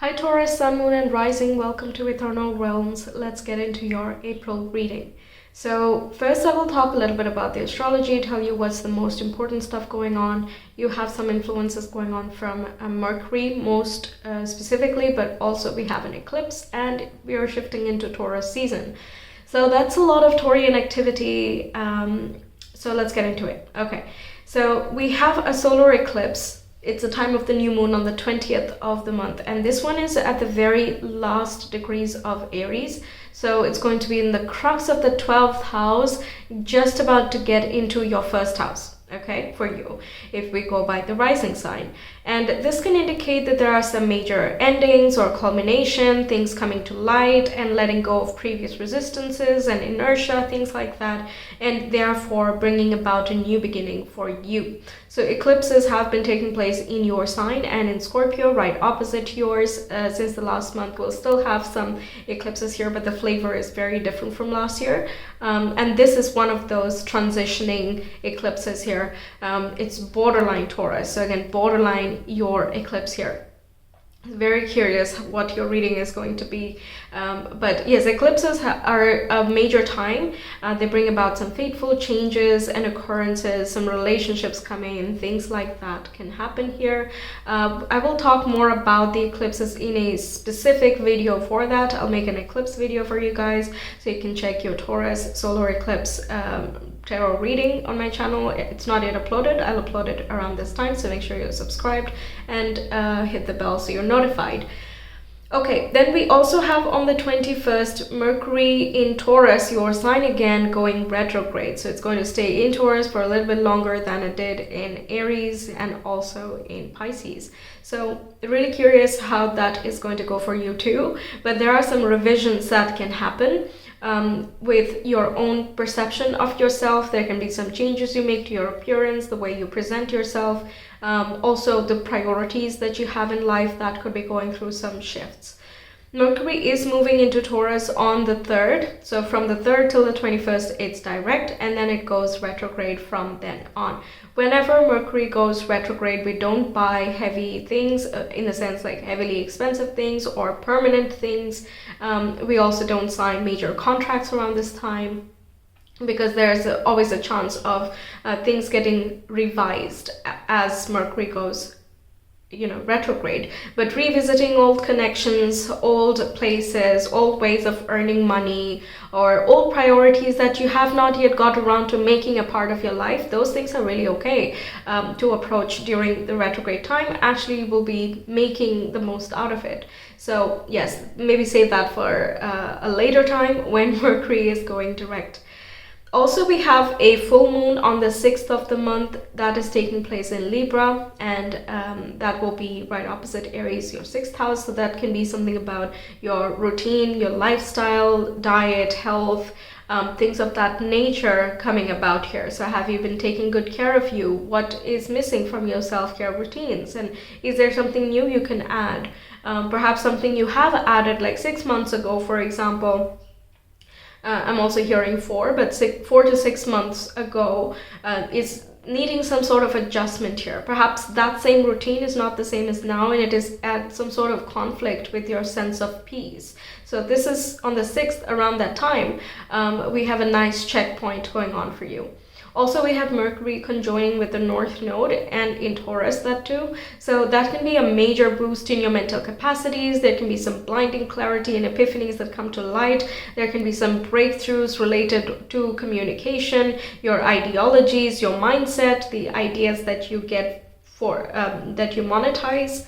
Hi Taurus, Sun, Moon and Rising, welcome to Ethernal Realms. Let's get into your April reading. So first I will talk a little bit about the astrology, tell you what's the most important stuff going on. You have some influences going on from Mercury most specifically, but also we have an eclipse and we are shifting into Taurus season. So that's a lot of Taurian activity, so let's get into it. Okay, so we have a solar eclipse. It's a time of the new moon on the 20th of the month, and this one is at the very last degrees of Aries. So it's going to be in the crux of the 12th house, just about to get into your first house, okay, for you, if we go by the rising sign. And this can indicate that there are some major endings or culmination, things coming to light and letting go of previous resistances and inertia, things like that, and therefore bringing about a new beginning for you. So eclipses have been taking place in your sign and in Scorpio, right opposite yours. Since the last month, we'll still have some eclipses here, but the flavor is very different from last year. And this is one of those transitioning eclipses here. It's borderline Taurus. So again, borderline your eclipse here. Very curious what your reading is going to be, but yes, eclipses are a major time. They bring about some fateful changes and occurrences, some relationships coming in, things like that can happen here. I will talk more about the eclipses in a specific video. For that, I'll make an eclipse video for you guys, so you can check your Taurus solar eclipse tarot reading on my channel. It's not yet uploaded. I'll upload it around this time, so make sure you're subscribed and hit the bell so you're notified. Okay, then we also have on the 21st Mercury in Taurus, your sign again, going retrograde. So it's going to stay in Taurus for a little bit longer than it did in Aries and also in Pisces. So really curious how that is going to go for you too, but there are some revisions that can happen. With your own perception of yourself. There can be some changes you make to your appearance, the way you present yourself, also the priorities that you have in life that could be going through some shifts. Mercury is moving into Taurus on the 3rd. So from the 3rd till the 21st, it's direct, and then it goes retrograde from then on. Whenever Mercury goes retrograde, we don't buy heavy things, in the sense like heavily expensive things or permanent things. We also don't sign major contracts around this time, because there's always a chance of things getting revised as Mercury goes retrograde. But revisiting old connections, old places, old ways of earning money, or old priorities that you have not yet got around to making a part of your life, those things are really okay to approach during the retrograde time. Actually, you will be making the most out of it. So yes, maybe save that for a later time when Mercury is going direct. Also, we have a full moon on the 6th of the month that is taking place in Libra, and that will be right opposite Aries, your 6th house. So that can be something about your routine, your lifestyle, diet, health, things of that nature coming about here. So have you been taking good care of you? What is missing from your self-care routines? And is there something new you can add? Perhaps something you have added like 6 months ago, for example. I'm also hearing 4 to 6 months ago is needing some sort of adjustment here. Perhaps that same routine is not the same as now, and it is at some sort of conflict with your sense of peace. So this is on the 6th, around that time, we have a nice checkpoint going on for you. Also, we have Mercury conjoining with the North Node and in Taurus, that too. So that can be a major boost in your mental capacities. There can be some blinding clarity and epiphanies that come to light. There can be some breakthroughs related to communication, your ideologies, your mindset, the ideas that you get for that you monetize.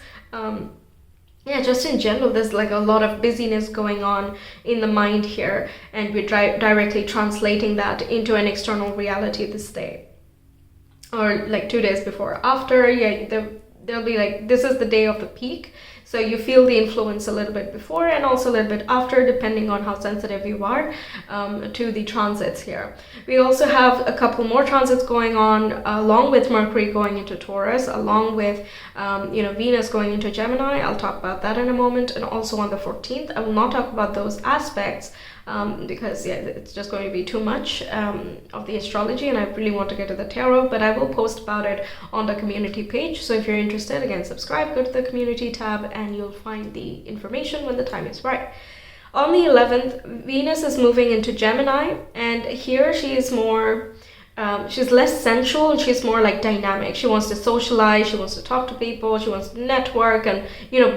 Yeah, just in general, there's like a lot of busyness going on in the mind here, and we're directly translating that into an external reality this day. Or like 2 days before, after, yeah, there'll be like, this is the day of the peak. So you feel the influence a little bit before and also a little bit after, depending on how sensitive you are to the transits here. We also have a couple more transits going on, along with Mercury going into Taurus, along with Venus going into Gemini. I'll talk about that in a moment. And also on the 14th, I will not talk about those aspects. because yeah, it's just going to be too much of the astrology, and I really want to get to the tarot, but I will post about it on the community page. So if you're interested, again, subscribe, go to the community tab, and you'll find the information when the time is right. On the 11th, Venus is moving into Gemini, and here she is more, she's less sensual and she's more like dynamic. She wants to socialize, she wants to talk to people, she wants to network and,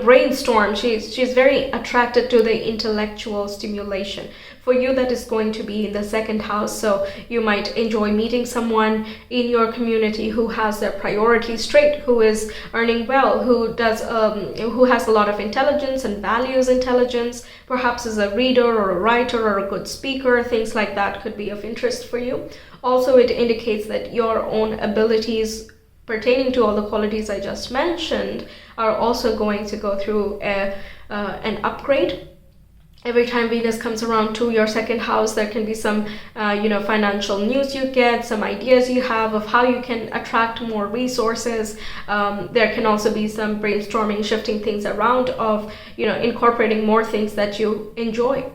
brainstorm. She's very attracted to the intellectual stimulation. For you, that is going to be in the second house, so you might enjoy meeting someone in your community who has their priorities straight, who is earning well, who has a lot of intelligence and values intelligence, perhaps is a reader or a writer or a good speaker. Things like that could be of interest for you. Also, it indicates that your own abilities pertaining to all the qualities I just mentioned are also going to go through an upgrade. Every time Venus comes around to your second house, there can be some, financial news you get, some ideas you have of how you can attract more resources. There can also be some brainstorming, shifting things around of, incorporating more things that you enjoy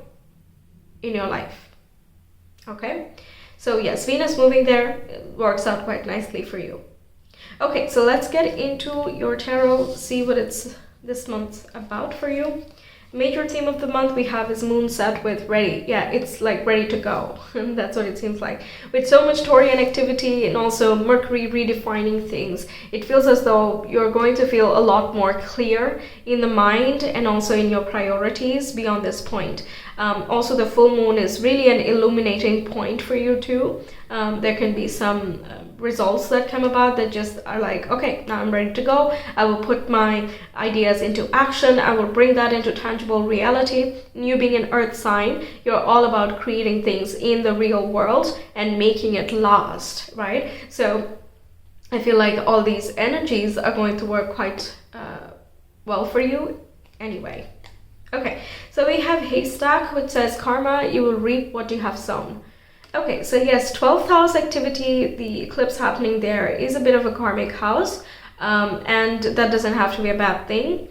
in your life. Okay, so yes, Venus moving there works out quite nicely for you. Okay, so let's get into your tarot, see what it's this month about for you. Major theme of the month we have is moon set with ready. Yeah, it's like ready to go. That's what it seems like. With so much Taurian activity and also Mercury redefining things, it feels as though you're going to feel a lot more clear in the mind and also in your priorities beyond this point. Also, the full moon is really an illuminating point for you too. There can be some results that come about that just are like, okay, now I'm ready to go. I will put my ideas into action. I will bring that into tangible reality. You being an earth sign, you're all about creating things in the real world and making it last, right? So I feel like all these energies are going to work quite well for you anyway. Okay, so we have haystack, which says karma, you will reap what you have sown. Okay, so yes, 12th house activity, the eclipse happening there is a bit of a karmic house, and that doesn't have to be a bad thing.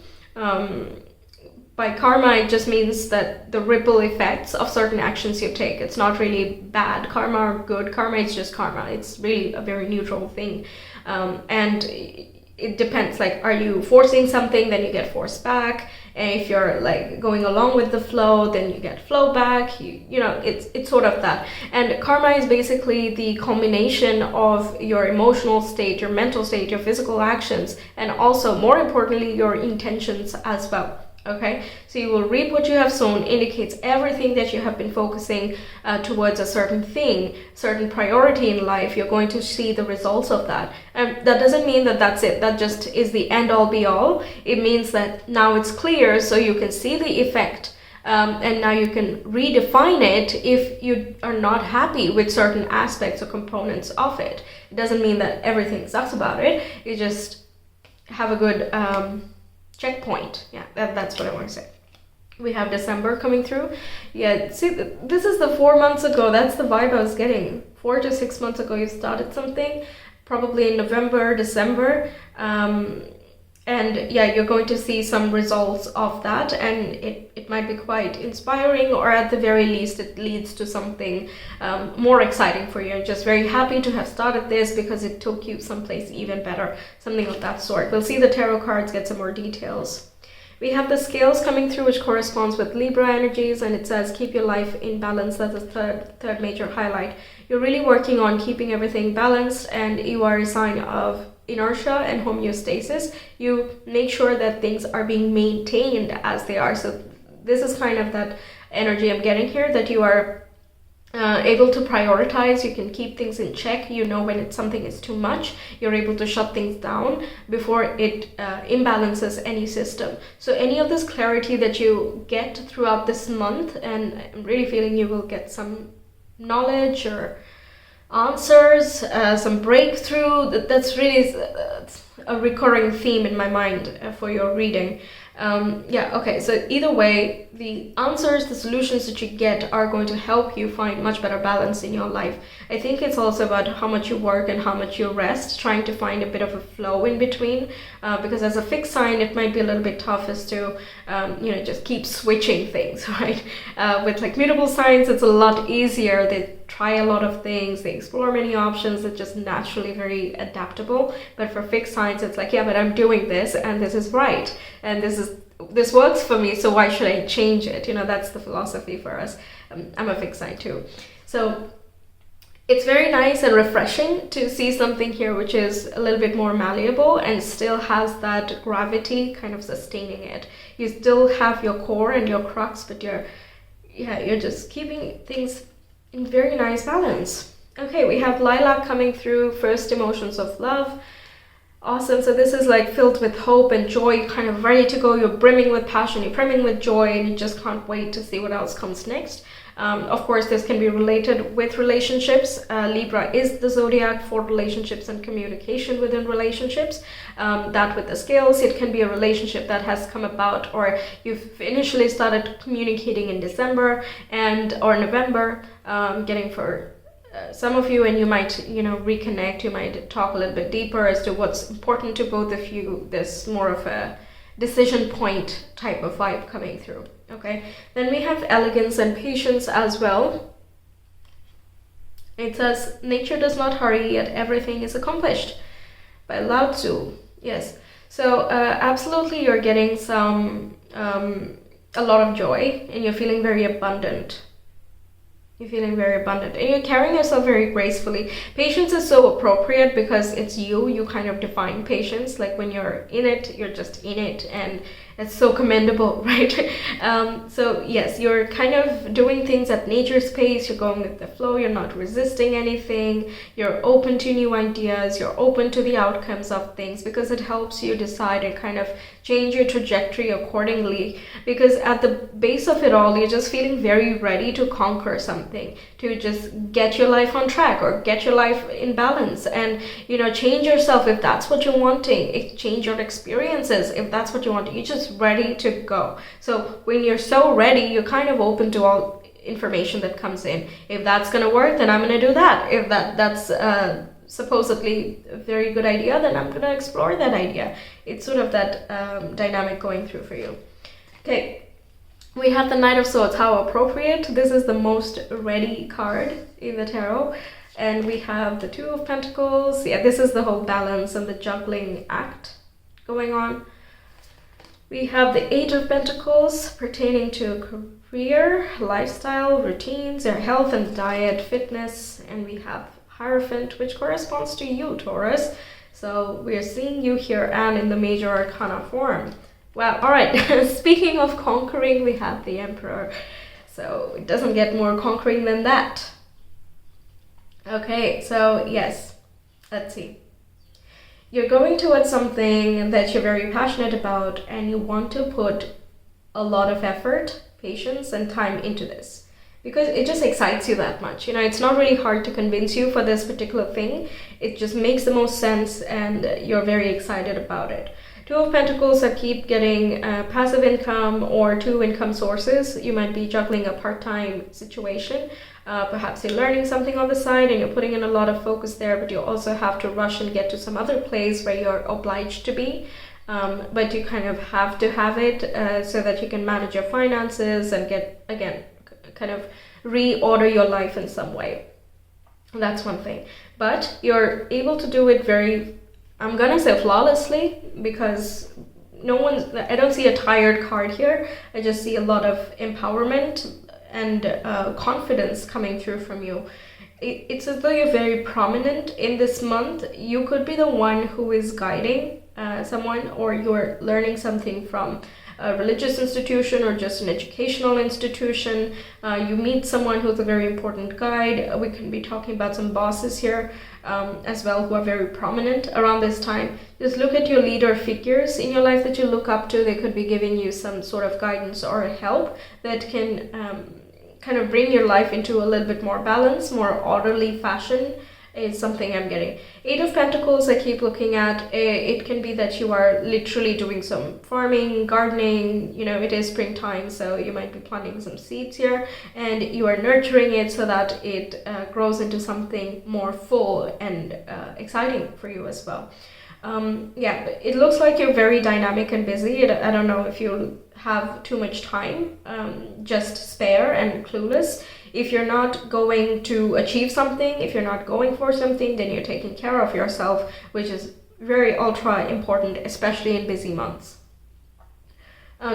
By karma, it just means that the ripple effects of certain actions you take. It's not really bad karma or good karma, it's just karma. It's really a very neutral thing. And it depends, like, are you forcing something, then you get forced back. And if you're like going along with the flow, then you get flow back. It's sort of that. And karma is basically the combination of your emotional state, your mental state, your physical actions, and also, more importantly, your intentions as well. Okay, so you will reap what you have sown indicates everything that you have been focusing towards a certain thing, certain priority in life. You're going to see the results of that. And that doesn't mean that that's it. That just is the end all be all. It means that now it's clear, so you can see the effect. And now you can redefine it if you are not happy with certain aspects or components of it. It doesn't mean that everything sucks about it. You just have a good checkpoint. Yeah, that's what I want to say. We have December coming through. Yeah, see, this is the 4 months ago. That's the vibe I was getting. 4 to 6 months ago, you started something, probably in November, December. And yeah, you're going to see some results of that, and it might be quite inspiring, or at the very least it leads to something more exciting for you. I'm just very happy to have started this because it took you someplace even better, something of that sort. We'll see the tarot cards get some more details. We have the scales coming through, which corresponds with Libra energies, and it says keep your life in balance. That's the third major highlight. You're really working on keeping everything balanced, and you are a sign of inertia and homeostasis. You make sure that things are being maintained as they are. So this is kind of that energy I'm getting here, that you are able to prioritize. You can keep things in check. You know when something is too much, you're able to shut things down before it imbalances any system. So any of this clarity that you get throughout this month, and I'm really feeling you will get some knowledge or answers, some breakthrough. That's really a recurring theme in my mind for your reading. Yeah, okay, so either way, the answers, the solutions that you get are going to help you find much better balance in your life. I think it's also about how much you work and how much you rest, trying to find a bit of a flow in between, because as a fixed sign, it might be a little bit tough as to, just keep switching things, right? With like mutable signs, it's a lot easier. They try a lot of things, they explore many options, they're just naturally very adaptable. But for fixed signs, it's like, yeah, but I'm doing this and this is right. And this works for me, so why should I change it? That's the philosophy for us. I'm a fixed sign too. So it's very nice and refreshing to see something here which is a little bit more malleable and still has that gravity kind of sustaining it. You still have your core and your crux, but you're just keeping things in very nice balance. Okay, we have lilac coming through, first emotions of love. Awesome. So this is like filled with hope and joy, kind of ready to go. You're brimming with passion, you're brimming with joy, and you just can't wait to see what else comes next. Of course, this can be related with relationships. Libra is the zodiac for relationships and communication within relationships. That with the scales, it can be a relationship that has come about, or you've initially started communicating in December or November, getting for some of you, and you might reconnect. You might talk a little bit deeper as to what's important to both of you. There's more of a decision point type of vibe coming through. Okay, then we have elegance and patience as well. It says nature does not hurry, yet everything is accomplished, by Lao Tzu. Yes, so absolutely, you're getting a lot of joy, and you're feeling very abundant. You're feeling very abundant, and you're carrying yourself very gracefully. Patience is so appropriate because it's you kind of define patience. Like when you're in it, you're just in it, and it's so commendable, right? So yes, you're kind of doing things at nature's pace. You're going with the flow. You're not resisting anything. You're open to new ideas. You're open to the outcomes of things because it helps you decide and kind of change your trajectory accordingly. Because at the base of it all, you're just feeling very ready to conquer something, to just get your life on track or get your life in balance, and change yourself if that's what you're wanting. Change your experiences if that's what you want. You're just ready to go. So when you're so ready, you're kind of open to all information that comes in. If that's gonna work, then I'm gonna do that. If that's supposedly a very good idea, then I'm gonna explore that idea. It's sort of that dynamic going through for you. Okay, we have the Knight of Swords. How appropriate. This is the most ready card in the tarot. And we have the Two of Pentacles. Yeah, this is the whole balance and the juggling act going on. We have the Eight of Pentacles pertaining to career, lifestyle, routines, your health and diet, fitness. And we have Hierophant, which corresponds to you, Taurus. So we're seeing you here and in the major arcana form. Wow, all right. Speaking of conquering, we have the Emperor. So it doesn't get more conquering than that. Okay, so yes, let's see. You're going towards something that you're very passionate about, and you want to put a lot of effort, patience, and time into this because it just excites you that much. It's not really hard to convince you for this particular thing. It just makes the most sense, and you're very excited about it. Two of Pentacles that keep getting passive income or two income sources. You might be juggling a part-time situation. Perhaps you're learning something on the side and you're putting in a lot of focus there, but you also have to rush and get to some other place where you're obliged to be. But you kind of have to have it so that you can manage your finances and get, again, kind of reorder your life in some way. That's one thing. But you're able to do it very, I'm gonna say flawlessly, because I don't see a tired card here. I just see a lot of empowerment and confidence coming through from you. It's as though you're very prominent in this month. You could be the one who is guiding someone, or you're learning something from a religious institution or just an educational institution. You meet someone who's a very important guide. We can be talking about some bosses here as well who are very prominent around this time. Just look at your leader figures in your life that you look up to. They could be giving you some sort of guidance or help that can kind of bring your life into a little bit more balance, more orderly fashion. is something I'm getting. Eight of Pentacles, I keep looking at, it can be that you are literally doing some farming, gardening, you know, it is springtime, so you might be planting some seeds here, and you are nurturing it so that it grows into something more full and exciting for you as well. Yeah, it looks like you're very dynamic and busy. I don't know if you have too much time, just spare and clueless. If you're not going to achieve something, if you're not going for something, then you're taking care of yourself, which is very ultra important, especially in busy months.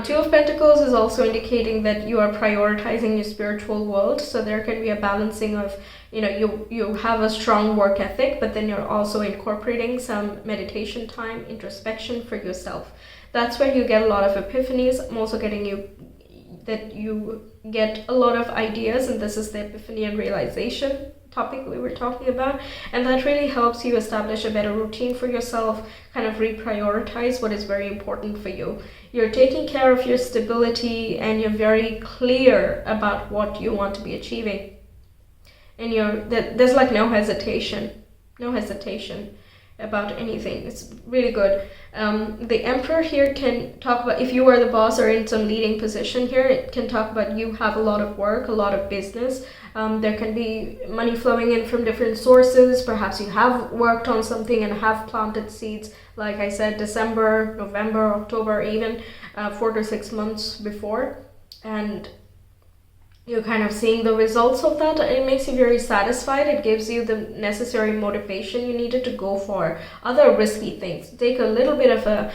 Two of Pentacles is also indicating that you are prioritizing your spiritual world. So there can be a balancing of, you know, you have a strong work ethic, but then you're also incorporating some meditation time, introspection for yourself. That's where you get a lot of epiphanies. I'm also getting that you get a lot of ideas, and this is the epiphany and realization topic we were talking about, and that really helps you establish a better routine for yourself, kind of reprioritize what is very important for you. You're taking care of your stability, and you're very clear about what you want to be achieving, and there's like no hesitation about anything. It's really good. The Emperor here can talk about, if you are the boss or in some leading position here, it can talk about you have a lot of work, a lot of business. There can be money flowing in from different sources. Perhaps you have worked on something and have planted seeds, like I said, December, November, October, even 4 to 6 months before, and you're kind of seeing the results of that. It makes you very satisfied. It gives you the necessary motivation you needed to go for other risky things. Take a little bit of a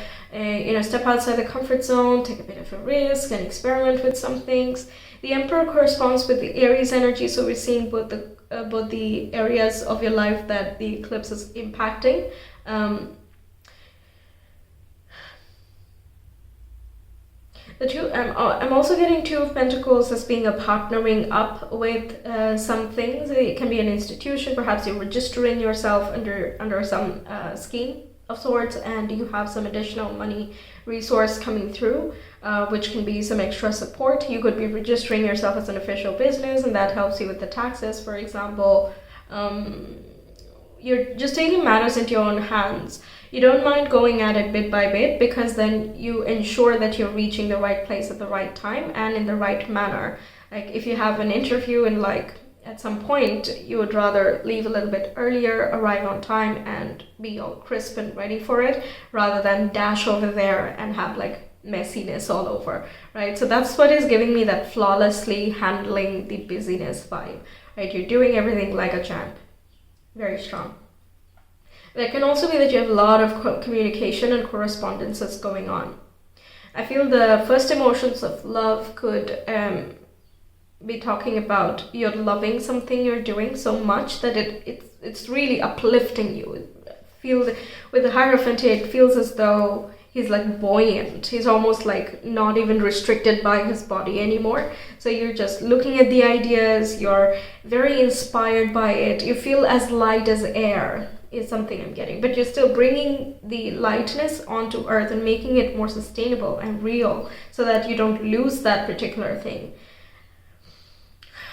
step outside the comfort zone, take a bit of a risk and experiment with some things. The Emperor corresponds with the Aries energy, so we're seeing both the areas of your life that the eclipse is impacting. I'm also getting Two of Pentacles as being a partnering up with some things. It can be an institution, perhaps you're registering yourself under some scheme of sorts, and you have some additional money resource coming through, which can be some extra support. You could be registering yourself as an official business, and that helps you with the taxes, for example. You're just taking matters into your own hands. You don't mind going at it bit by bit, because then you ensure that you're reaching the right place at the right time and in the right manner. Like if you have an interview and at some point you would rather leave a little bit earlier, arrive on time and be all crisp and ready for it, rather than dash over there and have messiness all over, right? So that's what is giving me that flawlessly handling the busyness vibe, right? You're doing everything like a champ. Very strong. There can also be that you have a lot of communication and correspondences going on. I feel the first emotions of love could be talking about you're loving something you're doing so much that it's really uplifting you. With the Hierophant, it feels as though he's buoyant. He's almost not even restricted by his body anymore. So you're just looking at the ideas, you're very inspired by it. You feel as light as air is something I'm getting, but you're still bringing the lightness onto earth and making it more sustainable and real so that you don't lose that particular thing.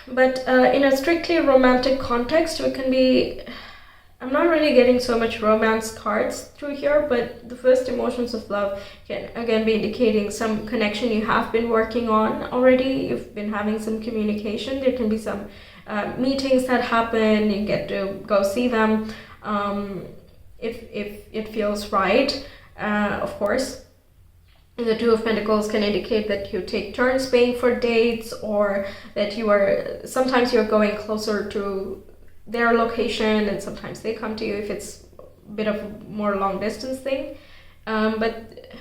But in a strictly romantic context, it can be, I'm not really getting so much romance cards through here, but the first emotions of love can again be indicating some connection you have been working on already. You've been having some communication. There can be some meetings that happen. You get to go see them if it feels right, of course. The Two of Pentacles can indicate that you take turns paying for dates, or that sometimes you're going closer to their location and sometimes they come to you if it's a bit of a more long distance thing. But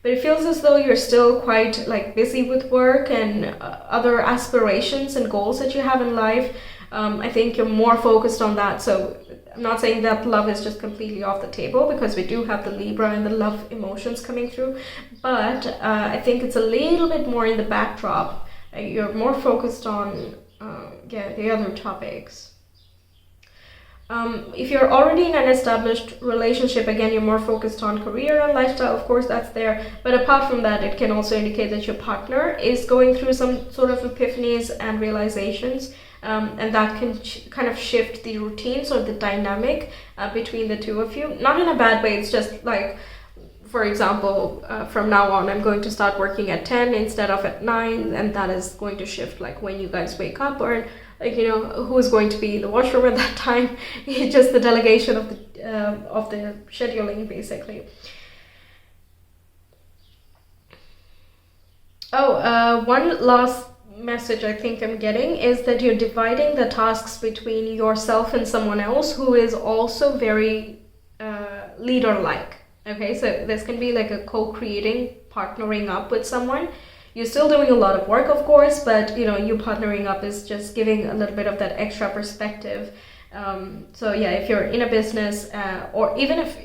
it feels as though you're still quite busy with work and other aspirations and goals that you have in life. I think you're more focused on that. So I'm not saying that love is just completely off the table, because we do have the Libra and the love emotions coming through, but I think it's a little bit more in the backdrop. You're more focused on the other topics. If you're already in an established relationship, again, you're more focused on career and lifestyle. Of course, that's there. But apart from that, it can also indicate that your partner is going through some sort of epiphanies and realizations. and that can kind of shift the routines or the dynamic between the two of you. Not in a bad way, it's just like, for example, from now on, I'm going to start working at 10 instead of at 9, and that is going to shift like when you guys wake up, or like, you know, who's going to be in the washroom at that time. It's just the delegation of the scheduling, basically. Oh, one last message I think I'm getting is that you're dividing the tasks between yourself and someone else who is also very leader-like. Okay, so this can be like a co-creating, partnering up with someone. You're still doing a lot of work, of course, but you know, you partnering up is just giving a little bit of that extra perspective. So yeah, if you're in a business, or even if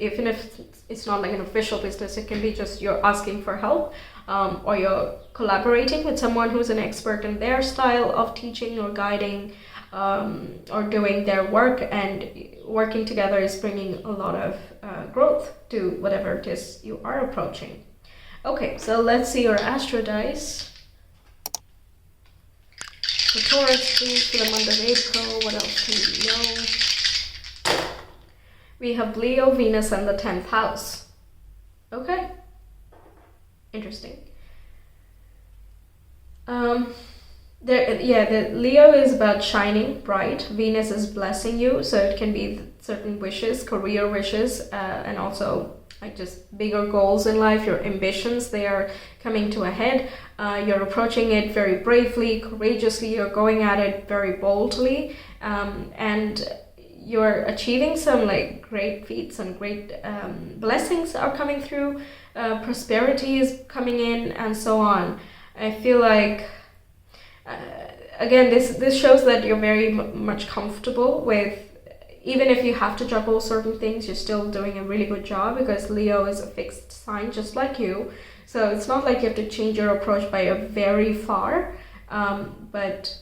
it's not like an official business, it can be just you're asking for help, or you're collaborating with someone who's an expert in their style of teaching or guiding, or doing their work, and working together is bringing a lot of growth to whatever it is you are approaching. Okay, so let's see your astro dice. The Taurus, please, for the month of April. What else can you know? We have Leo, Venus, and the 10th house. Okay. Interesting. The Leo is about shining bright. Venus is blessing you, so it can be certain wishes, career wishes, and also like just bigger goals in life, your ambitions, they are coming to a head. You're approaching it very bravely, courageously, you're going at it very boldly, and you're achieving some like great feats and great blessings are coming through, prosperity is coming in, and so on. I feel like again, this shows that you're very much comfortable with, even if you have to juggle certain things, you're still doing a really good job, because Leo is a fixed sign just like you. So it's not like you have to change your approach by a very far, but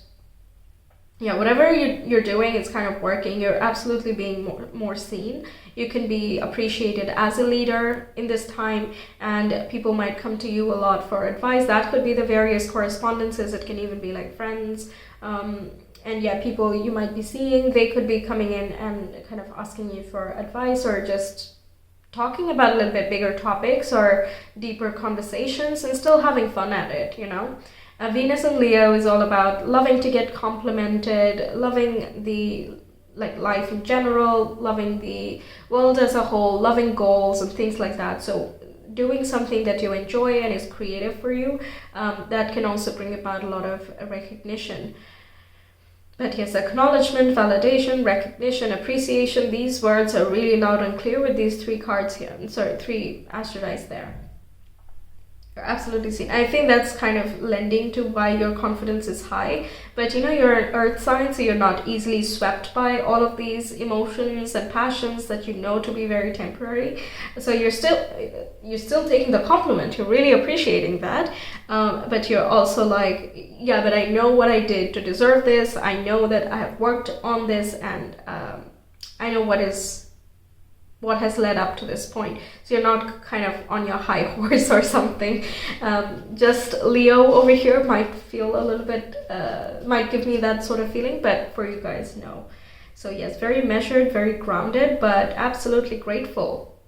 yeah, whatever you're doing, it's kind of working. You're absolutely being more seen. You can be appreciated as a leader in this time, and people might come to you a lot for advice. That could be the various correspondences. It can even be like friends. And yeah, people you might be seeing, they could be coming in and kind of asking you for advice, or just talking about a little bit bigger topics or deeper conversations, and still having fun at it, you know. Venus in Leo is all about loving to get complimented, loving the like life in general, loving the world as a whole, loving goals and things like that. So doing something that you enjoy and is creative for you, that can also bring about a lot of recognition. But yes, acknowledgement, validation, recognition, appreciation, these words are really loud and clear with these 3 cards here. Sorry, 3 astro dice there. You're absolutely seen. I think that's kind of lending to why your confidence is high. But you know, you're an earth sign, so you're not easily swept by all of these emotions and passions that you know to be very temporary. So you're still taking the compliment. You're really appreciating that. But you're also like, yeah, but I know what I did to deserve this. I know that I have worked on this, and I know what has led up to this point. So you're not kind of on your high horse or something. Just Leo over here might feel a little bit, might give me that sort of feeling, but for you guys, no. So yes, very measured, very grounded, but absolutely grateful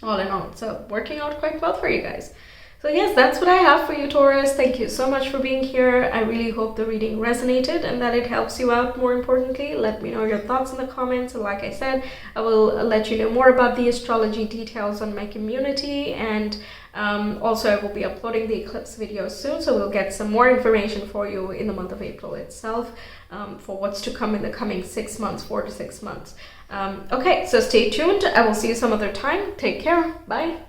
all in all. So working out quite well for you guys. So yes, that's what I have for you, Taurus. Thank you so much for being here. I really hope the reading resonated and that it helps you out. More importantly, let me know your thoughts in the comments. And like I said, I will let you know more about the astrology details on my community. And also I will be uploading the eclipse video soon. So we'll get some more information for you in the month of April itself, for what's to come in the coming 6 months, 4 to 6 months. Okay, so stay tuned. I will see you some other time. Take care. Bye.